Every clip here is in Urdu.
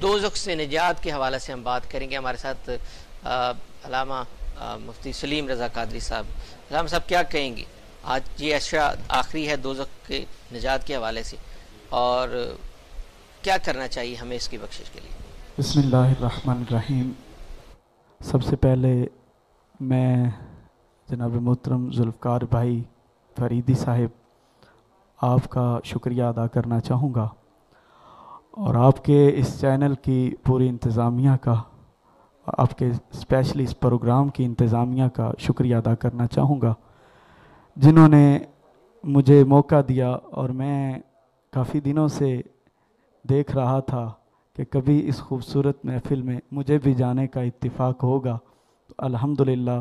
دوزخ سے نجات کے حوالے سے ہم بات کریں گے. ہمارے ساتھ علامہ مفتی سلیم رضا قادری صاحب. علامہ صاحب کیا کہیں گے؟ آج یہ اشرا آخری ہے دوزخ کے نجات کے حوالے سے، اور کیا کرنا چاہیے ہمیں اس کی بخشش کے لیے؟ بسم اللہ الرحمن الرحیم. سب سے پہلے میں جناب محترم ذوالفقار بھائی فریدی صاحب آپ کا شکریہ ادا کرنا چاہوں گا، اور آپ کے اس چینل کی پوری انتظامیہ کا، آپ کے اسپیشلی اس پروگرام کی انتظامیہ کا شکریہ ادا کرنا چاہوں گا، جنہوں نے مجھے موقع دیا. اور میں کافی دنوں سے دیکھ رہا تھا کہ کبھی اس خوبصورت محفل میں مجھے بھی جانے کا اتفاق ہوگا، تو الحمدللہ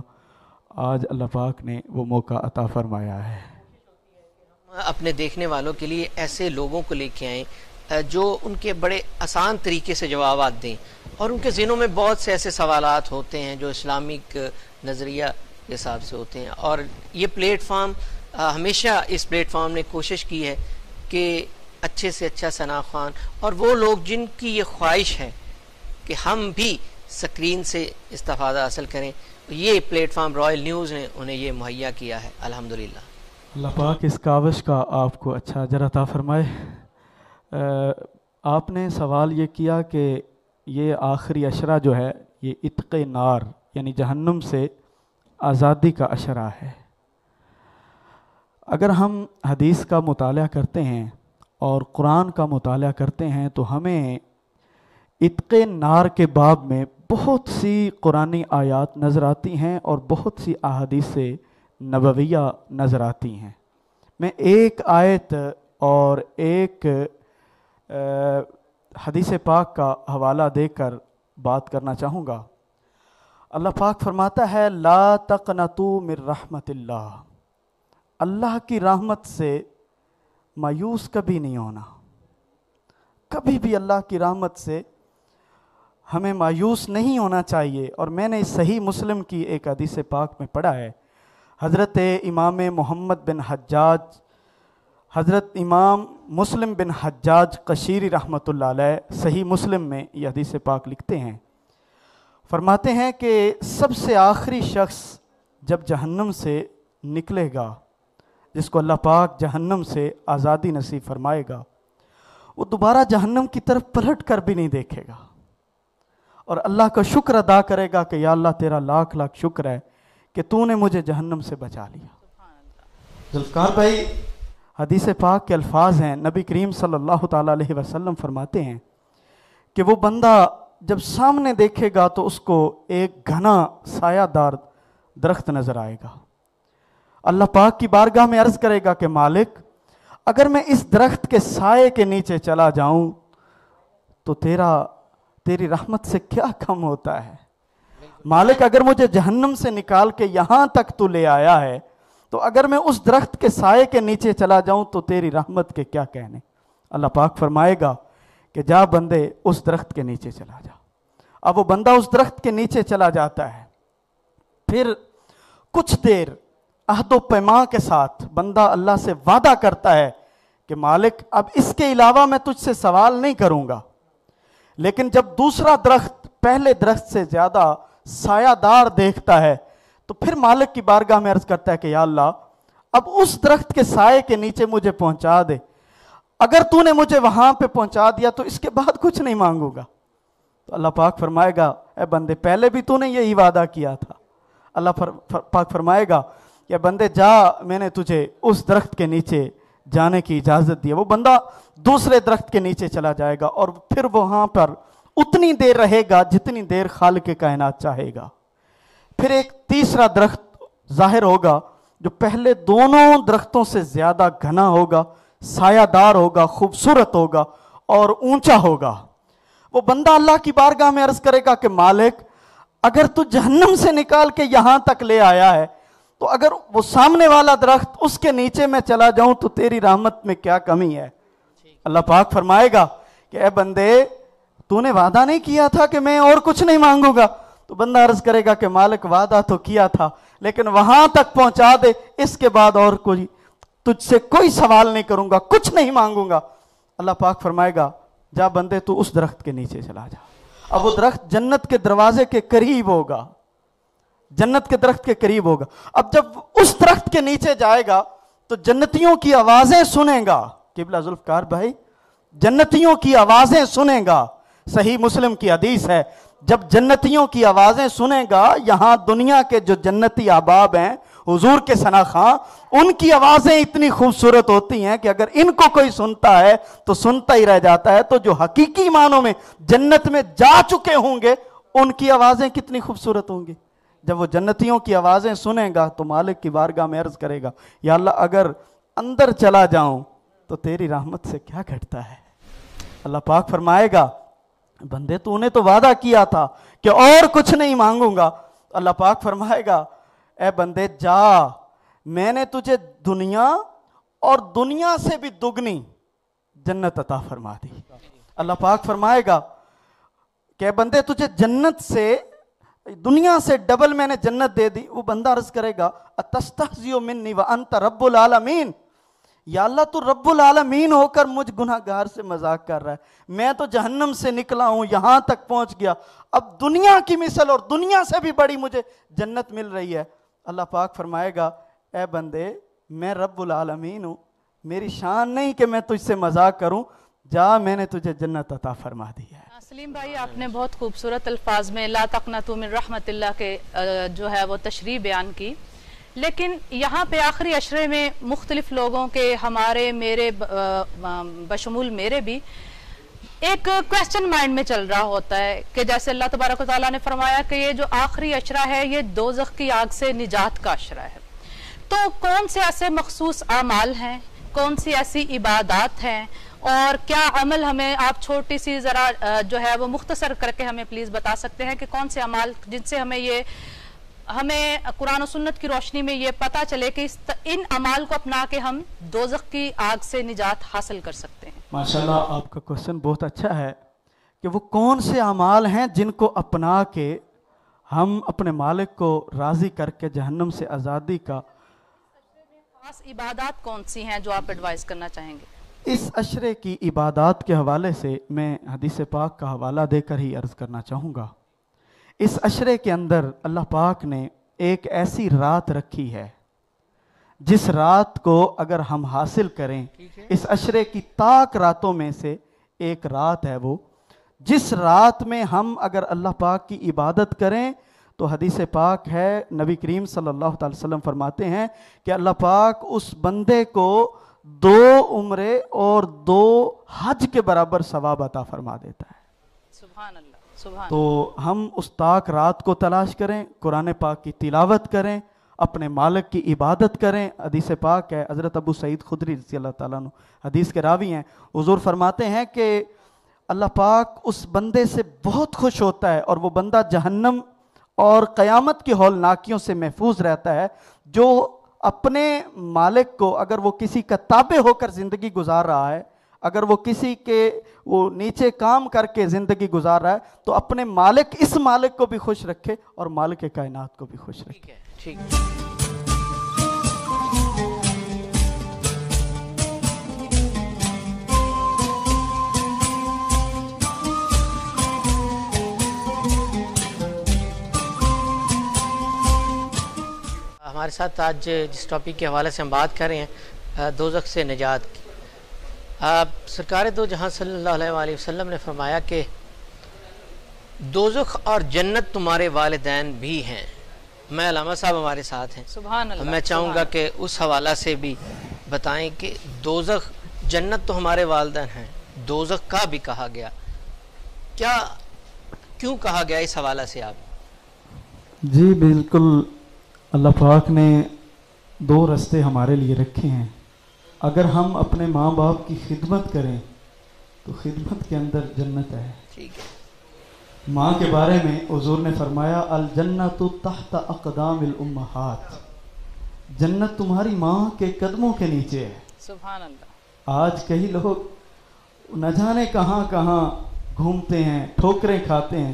آج اللہ پاک نے وہ موقع عطا فرمایا ہے. اپنے دیکھنے والوں کے لیے ایسے لوگوں کو لے کے آئیں جو ان کے بڑے آسان طریقے سے جوابات دیں، اور ان کے ذہنوں میں بہت سے ایسے سوالات ہوتے ہیں جو اسلامک نظریہ کے حساب سے ہوتے ہیں. اور یہ پلیٹ فارم ہمیشہ اس پلیٹ فارم نے کوشش کی ہے کہ اچھے سے اچھا ثنا خوان اور وہ لوگ جن کی یہ خواہش ہے کہ ہم بھی سکرین سے استفادہ حاصل کریں، یہ پلیٹ فارم رائل نیوز نے انہیں یہ مہیا کیا ہے. الحمدللہ اللہ پاک اس کاوش کا آپ کو اچھا اجر عطا فرمائے. آپ نے سوال یہ کیا کہ یہ آخری اشرہ جو ہے یہ عتق نار یعنی جہنم سے آزادی کا اشرہ ہے. اگر ہم حدیث کا مطالعہ کرتے ہیں اور قرآن کا مطالعہ کرتے ہیں تو ہمیں عتق نار کے باب میں بہت سی قرآنی آیات نظر آتی ہیں اور بہت سی احادیث نبویہ نظر آتی ہیں. میں ایک آیت اور ایک حدیث پاک کا حوالہ دے کر بات کرنا چاہوں گا. اللہ پاک فرماتا ہے لا تقنطوا من رحمت اللہ، اللہ کی رحمت سے مایوس کبھی نہیں ہونا. کبھی بھی اللہ کی رحمت سے ہمیں مایوس نہیں ہونا چاہیے. اور میں نے صحیح مسلم کی ایک حدیث پاک میں پڑھا ہے، حضرت امام محمد بن حجاج، حضرت امام مسلم بن حجاج قشیری رحمۃ اللہ علیہ صحیح مسلم میں یہ حدیث پاک لکھتے ہیں، فرماتے ہیں کہ سب سے آخری شخص جب جہنم سے نکلے گا، جس کو اللہ پاک جہنم سے آزادی نصیب فرمائے گا، وہ دوبارہ جہنم کی طرف پلٹ کر بھی نہیں دیکھے گا اور اللہ کا شکر ادا کرے گا کہ یا اللہ تیرا لاکھ لاکھ شکر ہے کہ تو نے مجھے جہنم سے بچا لیا. ذوالفقار بھائی حدیث پاک کے الفاظ ہیں، نبی کریم صلی اللہ تعالیٰ علیہ وسلم فرماتے ہیں کہ وہ بندہ جب سامنے دیکھے گا تو اس کو ایک گھنا سایہ دار درخت نظر آئے گا. اللہ پاک کی بارگاہ میں عرض کرے گا کہ مالک اگر میں اس درخت کے سائے کے نیچے چلا جاؤں تو تیری رحمت سے کیا کم ہوتا ہے. مالک اگر مجھے جہنم سے نکال کے یہاں تک تو لے آیا ہے تو اگر میں اس درخت کے سائے کے نیچے چلا جاؤں تو تیری رحمت کے کیا کہنے. اللہ پاک فرمائے گا کہ جا بندے اس درخت کے نیچے چلا جا. اب وہ بندہ اس درخت کے نیچے چلا جاتا ہے. پھر کچھ دیر عہد و پیمان کے ساتھ بندہ اللہ سے وعدہ کرتا ہے کہ مالک اب اس کے علاوہ میں تجھ سے سوال نہیں کروں گا. لیکن جب دوسرا درخت پہلے درخت سے زیادہ سایہ دار دیکھتا ہے تو پھر مالک کی بارگاہ میں عرض کرتا ہے کہ یا اللہ اب اس درخت کے سائے کے نیچے مجھے پہنچا دے. اگر تو نے مجھے وہاں پہ پہنچا دیا تو اس کے بعد کچھ نہیں مانگوں گا. تو اللہ پاک فرمائے گا اے بندے پہلے بھی تو نے یہی وعدہ کیا تھا. اللہ پاک فرمائے گا کہ بندے جا میں نے تجھے اس درخت کے نیچے جانے کی اجازت دی. وہ بندہ دوسرے درخت کے نیچے چلا جائے گا اور پھر وہاں پر اتنی دیر رہے گا جتنی دیر خالق کائنات چاہے گا. پھر ایک تیسرا درخت ظاہر ہوگا جو پہلے دونوں درختوں سے زیادہ گھنا ہوگا، سایہ دار ہوگا، خوبصورت ہوگا اور اونچا ہوگا. وہ بندہ اللہ کی بارگاہ میں عرض کرے گا کہ مالک اگر تو جہنم سے نکال کے یہاں تک لے آیا ہے تو اگر وہ سامنے والا درخت اس کے نیچے میں چلا جاؤں تو تیری رحمت میں کیا کمی ہے. اللہ پاک فرمائے گا کہ اے بندے تو نے وعدہ نہیں کیا تھا کہ میں اور کچھ نہیں مانگوں گا. تو بندہ عرض کرے گا کہ مالک وعدہ تو کیا تھا لیکن وہاں تک پہنچا دے، اس کے بعد اور کوئی تجھ سے کوئی سوال نہیں کروں گا، کچھ نہیں مانگوں گا. اللہ پاک فرمائے گا جا بندے تو اس درخت کے نیچے چلا جا. اب وہ درخت جنت کے دروازے کے قریب ہوگا, جنت کے درخت کے قریب ہوگا. اب جب اس درخت کے نیچے جائے گا تو جنتیوں کی آوازیں سنے گا. قبلہ ذوالفقار بھائی, جنتیوں کی آوازیں سنے گا. صحیح مسلم کی حدیث ہے, جب جنتیوں کی آوازیں سنے گا, یہاں دنیا کے جو جنتی احباب ہیں حضور کے ثنا خواں, ان کی آوازیں اتنی خوبصورت ہوتی ہیں کہ اگر ان کو کوئی سنتا ہے تو سنتا ہی رہ جاتا ہے. تو جو حقیقی معنوں میں جنت میں جا چکے ہوں گے ان کی آوازیں کتنی خوبصورت ہوں گی. جب وہ جنتیوں کی آوازیں سنے گا تو مالک کی بارگاہ میں عرض کرے گا, یا اللہ اگر اندر چلا جاؤں تو تیری رحمت سے کیا گھٹتا ہے. اللہ پاک فرمائے گا, بندے تو نے تو وعدہ کیا تھا کہ اور کچھ نہیں مانگوں گا. اللہ پاک فرمائے گا, اے بندے جا, میں نے تجھے دنیا اور دنیا سے بھی دگنی جنت عطا فرما دی. اللہ پاک فرمائے گا کہ اے بندے تجھے جنت سے, دنیا سے ڈبل میں نے جنت دے دی. وہ بندہ عرض کرے گا, اتستہزئ منی وانت رب العالمین, یا اللہ تو رب العالمین ہو کر مجھ گناہ گار سے مذاق کر رہا ہے. میں تو جہنم سے نکلا ہوں, یہاں تک پہنچ گیا, اب دنیا کی مثل اور دنیا سے بھی بڑی مجھے جنت مل رہی ہے. اللہ پاک فرمائے گا, اے بندے میں رب العالمین ہوں, میری شان نہیں کہ میں تجھ سے مذاق کروں, جا میں نے تجھے جنت عطا فرما دی ہے. سلیم بھائی, آپ نے بہت خوبصورت الفاظ میں لا تقنطوا من رحمت اللہ کے جو ہے وہ تشریح بیان کی, لیکن یہاں پہ آخری عشرے میں مختلف لوگوں کے, ہمارے, میرے بشمول میرے بھی, ایک کویسچن مائنڈ میں چل رہا ہوتا ہے کہ جیسے اللہ تبارک و تعالیٰ نے فرمایا کہ یہ جو آخری عشرہ ہے یہ دوزخ کی آگ سے نجات کا عشرہ ہے, تو کون سے ایسے مخصوص اعمال ہیں, کون سی ایسی عبادات ہیں, اور کیا عمل ہمیں آپ چھوٹی سی ذرا جو ہے وہ مختصر کر کے ہمیں پلیز بتا سکتے ہیں کہ کون سے اعمال جن سے ہمیں قرآن و سنت کی روشنی میں یہ پتہ چلے کہ ان اعمال کو اپنا کے ہم دوزخ کی آگ سے نجات حاصل کر سکتے ہیں. ماشاءاللہ آپ کا کوشچن بہت اچھا ہے کہ وہ کون سے اعمال ہیں جن کو اپنا کے ہم اپنے مالک کو راضی کر کے جہنم سے آزادی کا. خاص عبادات کون سی ہیں جو آپ ایڈوائز کرنا چاہیں گے؟ اس عشرے کی عبادات کے حوالے سے میں حدیث پاک کا حوالہ دے کر ہی عرض کرنا چاہوں گا. اس عشرے کے اندر اللہ پاک نے ایک ایسی رات رکھی ہے جس رات کو اگر ہم حاصل کریں, اس عشرے کی تاک راتوں میں سے ایک رات ہے وہ, جس رات میں ہم اگر اللہ پاک کی عبادت کریں تو حدیث پاک ہے, نبی کریم صلی اللہ علیہ وسلم فرماتے ہیں کہ اللہ پاک اس بندے کو 2 عمرے اور 2 حج کے برابر ثواب عطا فرما دیتا ہے. سبحان اللہ, سبحان. تو ہم اس تاک رات کو تلاش کریں, قرآن پاک کی تلاوت کریں, اپنے مالک کی عبادت کریں. حدیث پاک ہے, حضرت ابو سعید خدری رضی اللہ تعالیٰ عنہ حدیث کے راوی ہیں, حضور فرماتے ہیں کہ اللہ پاک اس بندے سے بہت خوش ہوتا ہے اور وہ بندہ جہنم اور قیامت کی ہولناکیوں سے محفوظ رہتا ہے جو اپنے مالک کو, اگر وہ کسی کا تابع ہو کر زندگی گزار رہا ہے, اگر وہ کسی کے وہ نیچے کام کر کے زندگی گزار رہا ہے, تو اپنے مالک, اس مالک کو بھی خوش رکھے اور مالک کائنات کو بھی خوش رکھے. ٹھیک. ہمارے ساتھ آج جس ٹاپک کے حوالے سے ہم بات کر رہے ہیں دوزخ سے نجات کی, سرکار دو جہاں صلی اللہ علیہ وآلہ وسلم نے فرمایا کہ دوزخ اور جنت تمہارے والدین بھی ہیں. میں علامہ صاحب ہمارے ساتھ ہیں, سبحان اللہ. میں چاہوں گا کہ اس حوالہ سے بھی بتائیں کہ دوزخ, جنت تو ہمارے والدین ہیں, دوزخ کا بھی کہا گیا, کیوں کہا گیا, اس حوالہ سے آپ. جی بالکل, اللہ پاک نے 2 رستے ہمارے لیے رکھے ہیں. اگر ہم اپنے ماں باپ کی خدمت کریں تو خدمت کے اندر جنت ہے. ٹھیک ہے. ماں کے بارے میں حضور نے فرمایا الجنت تحت اقدام الامہات, جنت تمہاری ماں کے قدموں کے نیچے ہے. سبحان اللہ. آج کئی لوگ نہ جانے کہاں کہاں گھومتے ہیں, ٹھوکریں کھاتے ہیں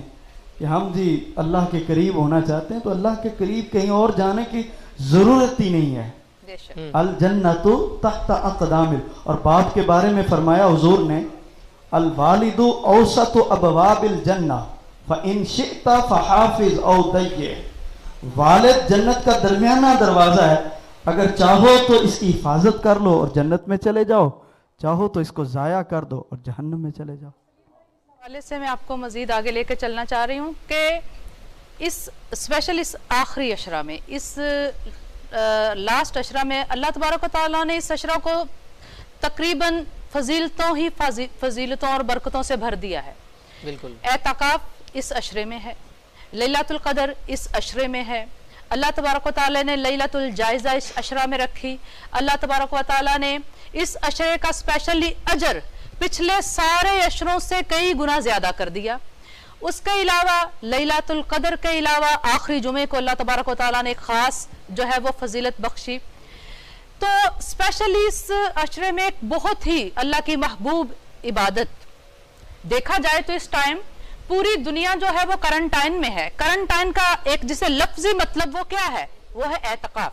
کہ ہم جی اللہ کے قریب ہونا چاہتے ہیں, تو اللہ کے قریب کہیں اور جانے کی ضرورت ہی نہیں ہے. الجنت تحت اقدام, اور باپ کے بارے میں فرمایا حضور نے الوالد اوسط ابواب الجنہ فان شئت فحافظ او ضيع. والد جنت کا درمیانہ دروازہ ہے، اگر چاہو تو اس کی حفاظت کر لو اور جنت میں چلے جاؤ، چاہو تو اس کو ضائع کر دو اور جہنم میں چلے جاؤ. حوالے سے میں آپ کو مزید آگے لے کے چلنا چاہ رہی ہوں کہ اسپیشل اس آخری عشرہ میں، اس لاسٹ عشرہ میں اللہ تبارک و تعالیٰ نے اس عشرہ کو تقریباً فضیلتوں اور برکتوں سے بھر دیا ہے. بالکل. اعتکاف اس عشرے میں ہے، لیلۃ القدر اس عشرے میں ہے، اللہ تبارک و تعالیٰ نے لیلۃ الجائزہ اس عشرہ میں رکھی، اللہ تبارک و تعالیٰ نے اس عشرے کا اسپیشلی اجر پچھلے سارے عشروں سے کئی گنا زیادہ کر دیا. اس کے علاوہ لیلۃ القدر کے علاوہ آخری جمعے کو اللہ تبارک و تعالیٰ نے ایک خاص جو ہے وہ فضیلت بخشی. تو اسپیشلی اس عشرے میں ایک بہت ہی اللہ کی محبوب عبادت دیکھا جائے تو اس ٹائم پوری دنیا جو ہے وہ کرنٹائن میں ہے. کرنٹائن کا ایک جسے لفظی مطلب وہ کیا ہے؟ وہ ہے اعتکاف.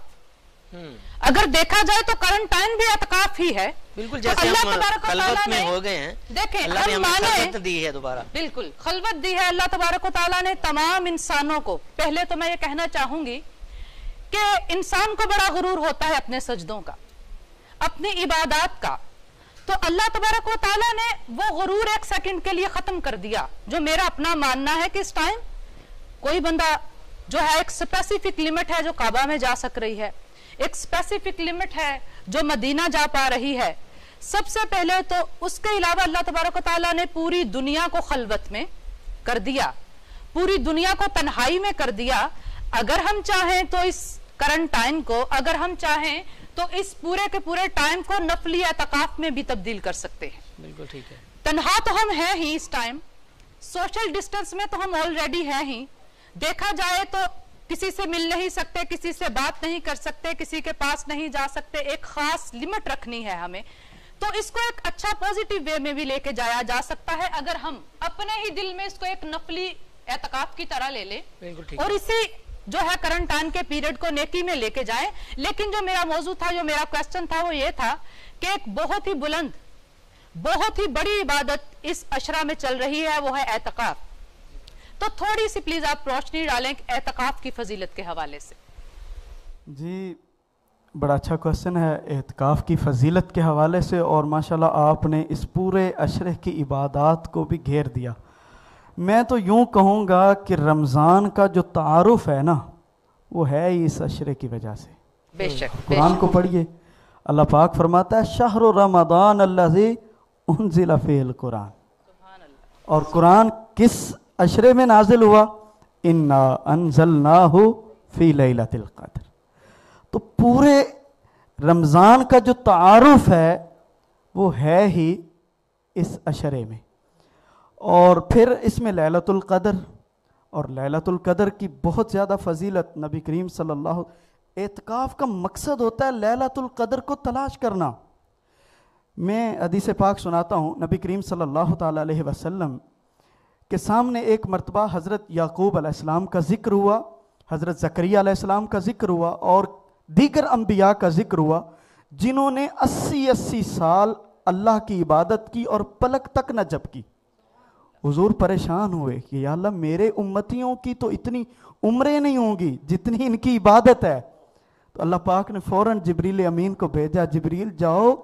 اگر دیکھا جائے تو کرنٹائن بھی اعتکاف ہی ہے. بالکل جیسے ہم خلوت میں ہو گئے ہیں، دیکھیں اللہ نے ہمیں خلوت دی ہے دوبارہ. بالکل خلوت دی ہے اللہ تبارک و تعالیٰ نے تمام انسانوں کو. پہلے تو میں یہ کہنا چاہوں گی کہ انسان کو بڑا غرور ہوتا ہے اپنے سجدوں کا، اپنی عبادات کا. تو اللہ تبارک و تعالیٰ نے وہ غرور ایک سیکنڈ کے لیے ختم کر دیا. جو میرا اپنا ماننا ہے کہ اس ٹائم کوئی بندہ جو ہے ایک اسپیسیفک لمٹ ہے جو کعبہ میں جا سک رہی ہے، ایک اسپیسیفک لمٹ ہے جو مدینہ جا پا رہی ہے. سب سے پہلے تو اس کے علاوہ اللہ تبارک و تعالیٰ نے پوری دنیا کو خلوت میں کر دیا، پوری دنیا کو تنہائی میں کر دیا. اگر ہم چاہیں تو اس کرنٹائن کو، اگر ہم چاہیں تو اس پورے کے پورے ٹائم کو نفلی اعتکاف میں بھی تبدیل کر سکتے ہیں. بالکل ٹھیک ہے. تنہا تو ہم ہیں ہی اس ٹائم، سوشل ڈسٹنس میں تو ہم آلریڈی ہیں ہی. دیکھا جائے تو کسی سے مل نہیں سکتے، کسی سے بات نہیں کر سکتے، کسی کے پاس نہیں جا سکتے. ایک خاص لمٹ رکھنی ہے ہمیں. تو اس کو ایک اچھا پوزیٹیو وے میں بھی لے کے جایا جا سکتا ہے اگر ہم اپنے ہی دل میں اس کو ایک نفلی اعتکاف کی طرح لے لیں اور اسی جو ہے کرنٹائن کے پیریڈ کو نیکی میں لے کے جائیں. لیکن جو میرا موضوع تھا، جو میرا کوسچن تھا، وہ یہ تھا کہ ایک بہت ہی بلند، بہت ہی بڑی عبادت اس عشرہ میں چل رہی ہے، وہ ہے اعتکاف. تو تھوڑی سی پلیز آپ روشنی ڈالیں اعتکاف کی فضیلت کے حوالے سے. جی بڑا اچھا کوسچن ہے اعتکاف کی فضیلت کے حوالے سے، اور ماشاءاللہ آپ نے اس پورے عشرے کی عبادات کو بھی گھیر دیا. میں تو یوں کہوں گا کہ رمضان کا جو تعارف ہے نا وہ ہے ہی اس عشرے کی وجہ سے. بے شک. قرآن کو پڑھیے، اللہ پاک فرماتا ہے شہر رمضان الذی انزل فیہ القرآن. اور قرآن کس عشرے میں نازل ہوا؟ انا انزلناہ فی لیلۃ القدر. تو پورے رمضان کا جو تعارف ہے وہ ہے ہی اس عشرے میں. اور پھر اس میں لیلۃ القدر، اور لیلۃ القدر کی بہت زیادہ فضیلت. نبی کریم صلی اللہ، اعتکاف کا مقصد ہوتا ہے لیلۃ القدر کو تلاش کرنا. میں حدیث پاک سناتا ہوں. نبی کریم صلی اللہ تعالیٰ علیہ وسلم کے سامنے ایک مرتبہ حضرت یعقوب علیہ السلام کا ذکر ہوا، حضرت زکریا علیہ السلام کا ذکر ہوا، اور دیگر انبیاء کا ذکر ہوا جنہوں نے 80 سال اللہ کی عبادت کی اور پلک تک نہ جھپکی. حضور پریشان ہوئے کہ یا اللہ میرے امتیوں کی تو اتنی عمریں نہیں ہوں گی جتنی ان کی عبادت ہے. تو اللہ پاک نے فوراً جبریل امین کو بھیجا، جبریل جاؤ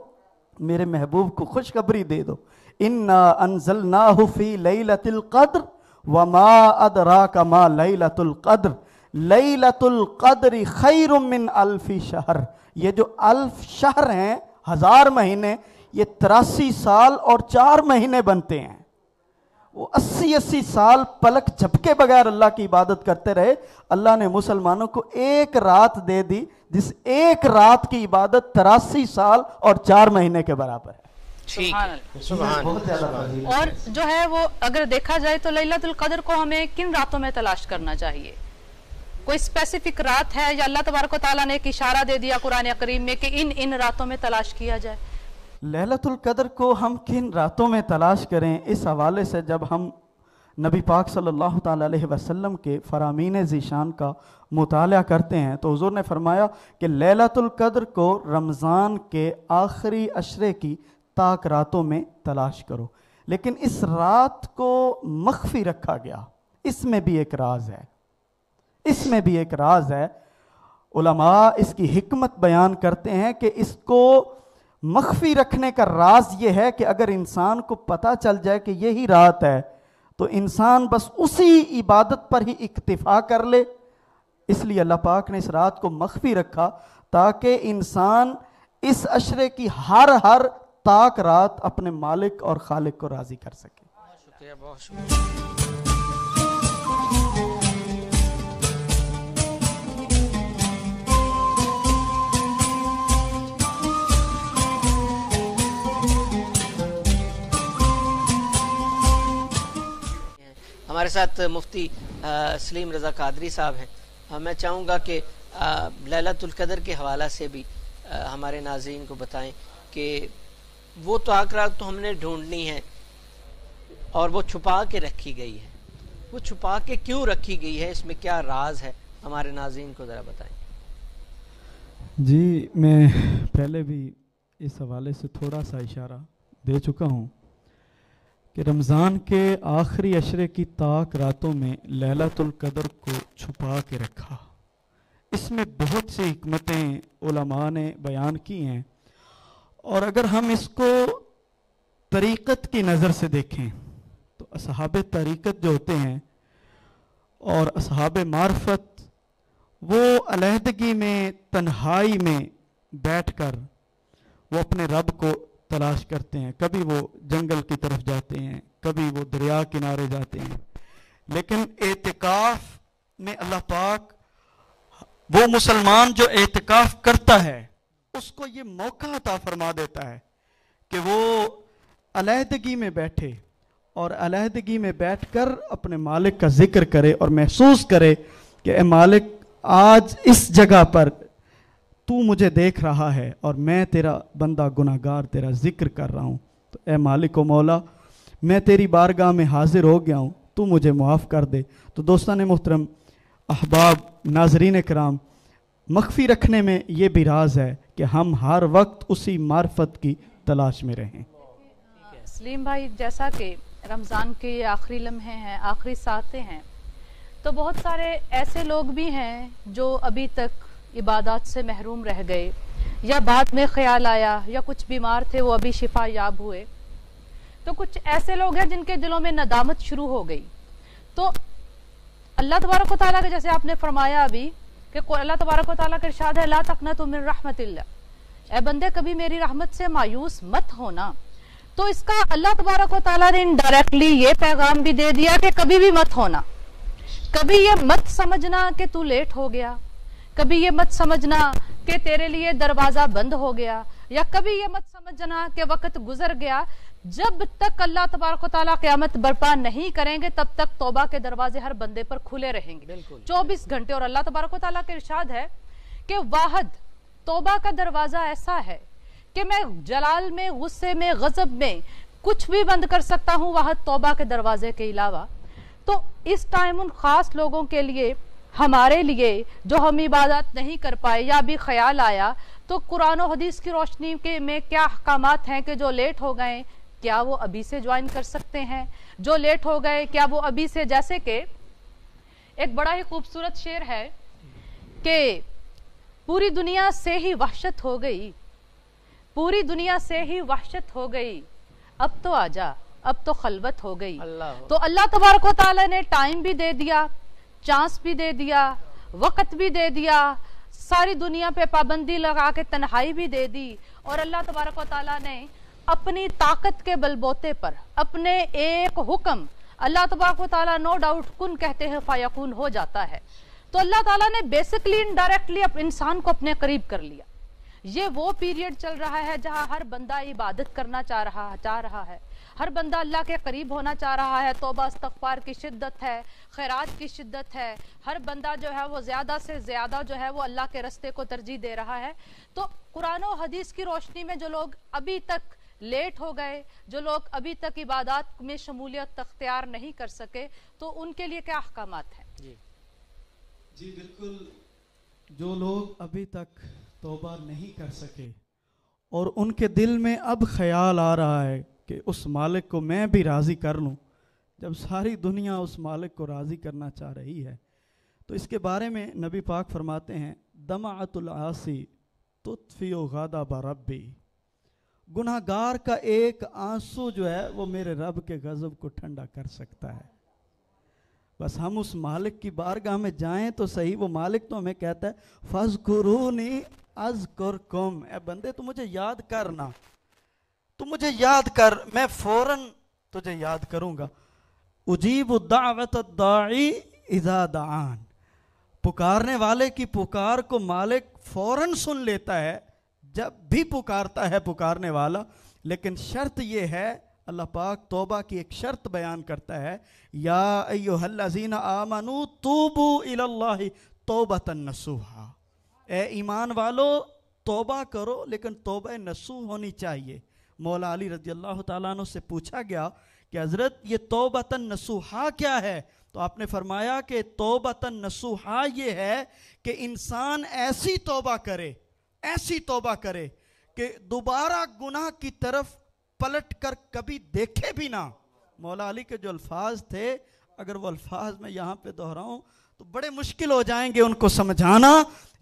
میرے محبوب کو خوشخبری دے دو، انا انزلناہ فی لیلۃ القدر وما ادراک ما لیلۃ القدر لیلۃ القدر خیر من الف شہر. یہ جو 1000 شہر ہیں، 1000 مہینے، یہ 83 سال اور 4 مہینے بنتے ہیں. وہ 80 سال پلک جھپکے بغیر اللہ کی عبادت کرتے رہے. اللہ نے مسلمانوں کو ایک رات دے دی جس ایک رات کی عبادت 83 سال اور 4 مہینے کے برابر ہے. اور جو ہے وہ اگر دیکھا جائے تو لیلۃ القدر کو ہمیں کن راتوں میں تلاش کرنا چاہیے؟ کوئی اسپیسیفک رات ہے یا اللہ تبارک و تعالیٰ نے ایک اشارہ دے دیا قرآن کریم میں کہ ان راتوں میں تلاش کیا جائے؟ لیلۃ القدر کو ہم کن راتوں میں تلاش کریں، اس حوالے سے جب ہم نبی پاک صلی اللہ تعالیٰ علیہ وسلم کے فرامین ذیشان کا مطالعہ کرتے ہیں تو حضور نے فرمایا کہ لیلۃ القدر کو رمضان کے آخری عشرے کی تاک راتوں میں تلاش کرو. لیکن اس رات کو مخفی رکھا گیا، اس میں بھی ایک راز ہے، اس میں بھی ایک راز ہے۔ علماء اس کی حکمت بیان کرتے ہیں کہ اس کو مخفی رکھنے کا راز یہ ہے کہ اگر انسان کو پتہ چل جائے کہ یہی رات ہے تو انسان بس اسی عبادت پر ہی اکتفا کر لے۔ اس لیے اللہ پاک نے اس رات کو مخفی رکھا تاکہ انسان اس عشرے کی ہر تاک رات اپنے مالک اور خالق کو راضی کر سکے۔ بہت شکریہ، بہت شکریہ۔ ہمارے ساتھ مفتی سلیم رضا قادری صاحب ہیں۔ میں چاہوں گا کہ لیلۃ القدر کے حوالہ سے بھی ہمارے ناظرین کو بتائیں کہ وہ طاق رات تو ہم نے ڈھونڈنی ہے اور وہ چھپا کے رکھی گئی ہے، وہ چھپا کے کیوں رکھی گئی ہے، اس میں کیا راز ہے، ہمارے ناظرین کو ذرا بتائیں۔ جی میں پہلے بھی اس حوالے سے تھوڑا سا اشارہ دے چکا ہوں کہ رمضان کے آخری عشرے کی طاق راتوں میں لیلۃ القدر کو چھپا کے رکھا۔ اس میں بہت سی حکمتیں علماء نے بیان کی ہیں، اور اگر ہم اس کو طریقت کی نظر سے دیکھیں تو اصحاب طریقت جو ہوتے ہیں اور اصحاب معرفت، وہ علیحدگی میں، تنہائی میں بیٹھ کر وہ اپنے رب کو تلاش کرتے ہیں۔ کبھی وہ جنگل کی طرف جاتے ہیں، کبھی وہ دریا کنارے جاتے ہیں، لیکن اعتکاف میں اللہ پاک وہ مسلمان جو اعتکاف کرتا ہے اس کو یہ موقع عطا فرما دیتا ہے کہ وہ علیحدگی میں بیٹھے اور علیحدگی میں بیٹھ کر اپنے مالک کا ذکر کرے اور محسوس کرے کہ اے مالک، آج اس جگہ پر تو مجھے دیکھ رہا ہے اور میں تیرا بندہ گناہگار تیرا ذکر کر رہا ہوں، تو اے مالک و مولا، میں تیری بارگاہ میں حاضر ہو گیا ہوں، تو مجھے معاف کر دے۔ تو دوستان محترم، احباب، ناظرین کرام، مخفی رکھنے میں یہ بھی راز ہے کہ ہم ہر وقت اسی معرفت کی تلاش میں رہیں۔ سلیم بھائی، جیسا کہ رمضان کے یہ آخری لمحے ہیں، آخری ساعتیں ہیں، تو بہت سارے ایسے لوگ بھی ہیں جو ابھی تک عبادات سے محروم رہ گئے، یا بعد میں خیال آیا، یا کچھ بیمار تھے وہ ابھی شفا یاب ہوئے، تو کچھ ایسے لوگ ہیں جن کے دلوں میں ندامت شروع ہو گئی۔ تو اللہ تبارک و تعالیٰ کے، جیسے آپ نے فرمایا ابھی کہ اللہ تبارک و تعالیٰ کا ارشاد ہے لا تقنطوا من رحمت اللہ، اے بندے کبھی میری رحمت سے مایوس مت ہونا۔ تو اس کا اللہ تبارک و تعالیٰ نے انڈائریکٹلی یہ پیغام بھی دے دیا کہ کبھی بھی مت ہونا، کبھی یہ مت سمجھنا کہ تو لیٹ ہو گیا، کبھی یہ مت سمجھنا کہ تیرے لیے دروازہ بند ہو گیا، یا کبھی یہ مت سمجھنا کہ وقت گزر گیا۔ جب تک اللہ تبارک و تعالیٰ قیامت برپا نہیں کریں گے تب تک توبہ کے دروازے ہر بندے پر کھلے رہیں گے 24 گھنٹے۔ اور اللہ تبارک و تعالیٰ کے ارشاد ہے کہ واحد توبہ کا دروازہ ایسا ہے کہ میں جلال میں، غصے میں، غضب میں کچھ بھی بند کر سکتا ہوں واحد توبہ کے دروازے کے علاوہ۔ تو اس ٹائم ان خاص لوگوں کے لیے، ہمارے لیے جو ہم عبادات نہیں کر پائے یا بھی خیال آیا، تو قرآن و حدیث کی روشنی کے میں کیا احکامات ہیں کہ جو لیٹ ہو گئے کیا وہ ابھی سے جوائن کر سکتے ہیں، جو لیٹ ہو گئے کیا وہ ابھی سے، جیسے کہ ایک بڑا ہی خوبصورت شعر ہے کہ پوری دنیا سے ہی وحشت ہو گئی، پوری دنیا سے ہی وحشت ہو گئی، اب تو آجا، اب تو خلوت ہو گئی۔ تو اللہ تبارک و تعالیٰ نے ٹائم بھی دے دیا، چانس بھی دے دیا، وقت بھی دے دیا، ساری دنیا پہ پابندی لگا کے تنہائی بھی دے دی، اور اللہ تبارک و تعالیٰ نے اپنی طاقت کے بل بوتے پر اپنے ایک حکم، اللہ تبارک و تعالیٰ نو ڈاؤٹ کن کہتے ہیں فیکون ہو جاتا ہے۔ تو اللہ تعالیٰ نے بیسکلی انڈائریکٹلی انسان کو اپنے قریب کر لیا۔ یہ وہ پیریڈ چل رہا ہے جہاں ہر بندہ عبادت کرنا چاہ رہا ہے، ہر بندہ اللہ کے قریب ہونا چاہ رہا ہے، توبہ استغفار کی شدت ہے، خیرات کی شدت ہے، ہر بندہ جو ہے وہ زیادہ سے زیادہ جو ہے وہ اللہ کے رستے کو ترجیح دے رہا ہے۔ تو قرآن و حدیث کی روشنی میں جو لوگ ابھی تک لیٹ ہو گئے، جو لوگ ابھی تک عبادات میں شمولیت اختیار نہیں کر سکے، تو ان کے لیے کیا احکامات ہیں؟ جی بالکل، جو لوگ ابھی تک توبہ نہیں کر سکے اور ان کے دل میں اب خیال آ رہا ہے کہ اس مالک کو میں بھی راضی کر لوں، جب ساری دنیا اس مالک کو راضی کرنا چاہ رہی ہے؟ تو اس کے بارے میں نبی پاک فرماتے ہیں دمعۃ العاصی تطفئ غضب ربی، گناہ گار کا ایک آنسو جو ہے وہ میرے رب کے غضب کو ٹھنڈا کر سکتا ہے۔ بس ہم اس مالک کی بارگاہ میں جائیں تو صحیح، وہ مالک تو ہمیں کہتا ہے فاذکرونی اذکرکم، اے بندے تو مجھے یاد کرنا، تو مجھے یاد کر، میں فوراً تجھے یاد کروں گا۔ اجیب دعوت الداعی اذا دعان، پکارنے والے کی پکار کو مالک فوراً سن لیتا ہے جب بھی پکارتا ہے پکارنے والا، لیکن شرط یہ ہے، اللہ پاک توبہ کی ایک شرط بیان کرتا ہے، یا ایھا الذین آمنوا توبوا الی اللہ توبۃ نصوحا، اے ایمان والو توبہ کرو، لیکن توبہ نصوح ہونی چاہیے۔ مولا علی رضی اللہ تعالیٰ عنہ سے پوچھا گیا کہ حضرت یہ توبۃ نصوحا کیا ہے؟ تو آپ نے فرمایا کہ توبۃ نصوحا یہ ہے کہ انسان ایسی توبہ کرے، ایسی توبہ کرے کہ دوبارہ گناہ کی طرف پلٹ کر کبھی دیکھے بھی نہ۔ مولا علی کے جو الفاظ تھے، اگر وہ الفاظ میں یہاں پہ دہراؤں تو بڑے مشکل ہو جائیں گے ان کو سمجھانا،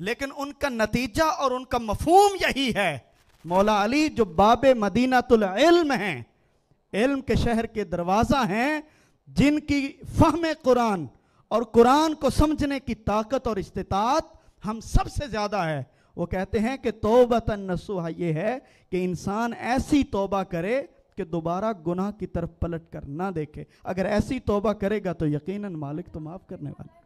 لیکن ان کا نتیجہ اور ان کا مفہوم یہی ہے۔ مولا علی جو باب مدینۃ العلم ہیں، علم کے شہر کے دروازہ ہیں، جن کی فہم قرآن اور قرآن کو سمجھنے کی طاقت اور استطاعت ہم سب سے زیادہ ہے، وہ کہتے ہیں کہ توبۃ نصوحا یہ ہے کہ انسان ایسی توبہ کرے کہ دوبارہ گناہ کی طرف پلٹ کر نہ دیکھے۔ اگر ایسی توبہ کرے گا تو یقیناً مالک تو معاف کرنے والا۔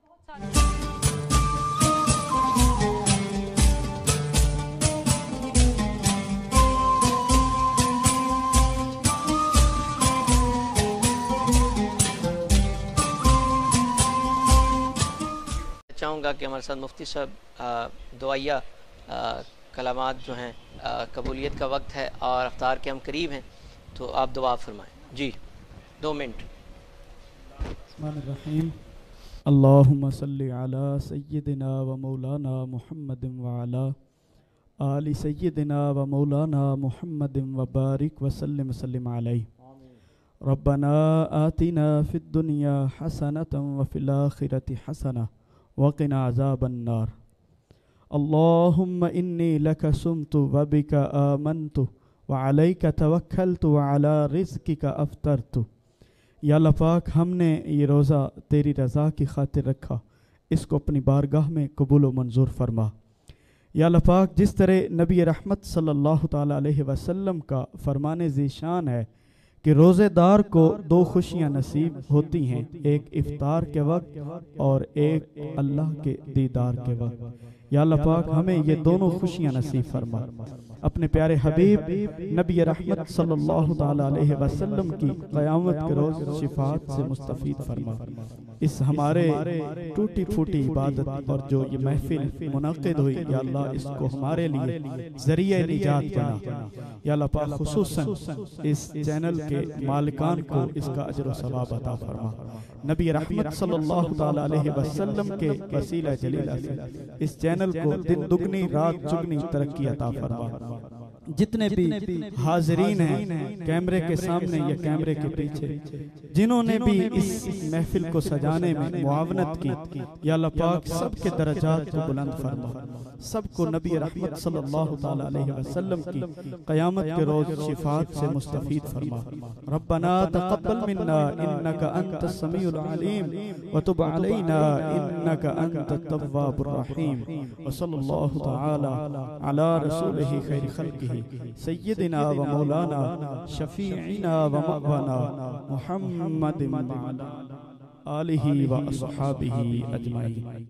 چاہوں گا کہ ہمارے ساتھ مفتی صاحب دعائیہ کلمات جو ہیں، قبولیت کا وقت ہے اور افطار کے ہم قریب ہیں، تو آپ دعا فرمائیں۔ جی 2 منٹ۔ الرحمن الرحیم، اللہم صلی علی سیدنا و مولانا محمد وعلی آل سیدنا و مولانا محمد وبارک وسلم وسلم علیہ۔ ربنا آتنا فی الدنیا حسنۃ وفی الآخرۃ حسنۃ وقنا عذاب النار۔ اللہم انی لک صمت وبک آمنت وعلیک توکلت وعلی رزقک افطرت۔ یا اللہ پاک، ہم نے یہ روزہ تیری رضا کی خاطر رکھا، اس کو اپنی بارگاہ میں قبول و منظور فرما۔ یا اللہ پاک، جس طرح نبی رحمت صلی اللہ تعالیٰ علیہ وسلم کا فرمان ذیشان ہے کہ روزے دار کو 2 خوشیاں نصیب ہوتی ہیں، ایک افطار کے وقت اور ایک اللہ کے دیدار کے وقت۔ یا اللہ پاک، ہمیں یہ دونوں خوشیاں نصیب فرما۔ اپنے پیارے حبیب نبی رحمت صلی اللہ تعالیٰ علیہ وسلم کی قیامت کے روز شفاعت سے مستفید فرما۔ اس ہمارے ٹوٹی پھوٹی عبادت اور جو یہ محفل منعقد ہوئی، یا اللہ اس کو ہمارے لیے ذریعہ نجات بنا۔ یا اللہ پاک، خصوصاً اس چینل کے مالکان کو اس کا اجر و ثواب عطا فرما۔ نبی رحمت صلی اللہ تعالیٰ علیہ وسلم کے وسیلہ جلیلہ سے اس چینل کو دن دگنی رات چگنی ترقی عطا فرما۔ جتنے بھی حاضرین ہیں کیمرے کے سامنے یا کیمرے کے پیچھے، جنہوں نے بھی اس محفل کو سجانے میں معاونت کی، یا اللہ پاک سب کے درجات کو بلند فرما، سب کو نبی رحمت صلی اللہ تعالیٰ علیہ وسلم کی قیامت کے روز شفاعت سے مستفید فرما۔ ربنا تقبل منا انک انت السمیع العلیم وتب علینا انک انت التواب الرحیم، وصلی اللہ تعالی علی رسولہ خیر خلقہ سیدنا و مولانا شفیعنا و مأوانا محمد وعلی آلہ و اصحابہ اجمعین۔